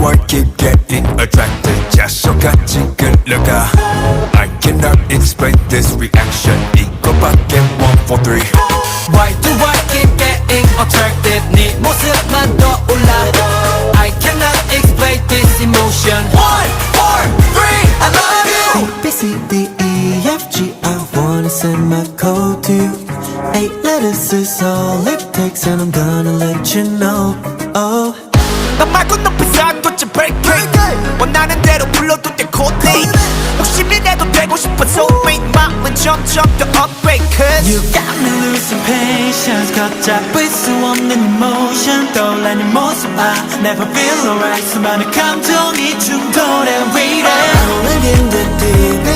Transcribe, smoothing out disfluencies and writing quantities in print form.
why keep getting attracted 자석같이 끌려가 I cannot explain this reaction 이거밖에 1, 4, 3 Why do I keep getting attracted 네 모습만 떠올라 I cannot explain this emotion 1, 4, 3 I love you A, B, C, D, E, F, G I wanna send my code to you 8 letters is all it takes and I'm gonna let you know oh. 너 말고 높이서 돋지 break 원하는 대로 불러도 돼 코디 욕심이라도 되고 싶어서 왜 마음은 점점 더 upgrade Cause You got me losing patience 걷잡을 수 없는 emotion 떠올라는 모습 I never feel alright 수많은 감정이 충돌해 We there Rolling in the deep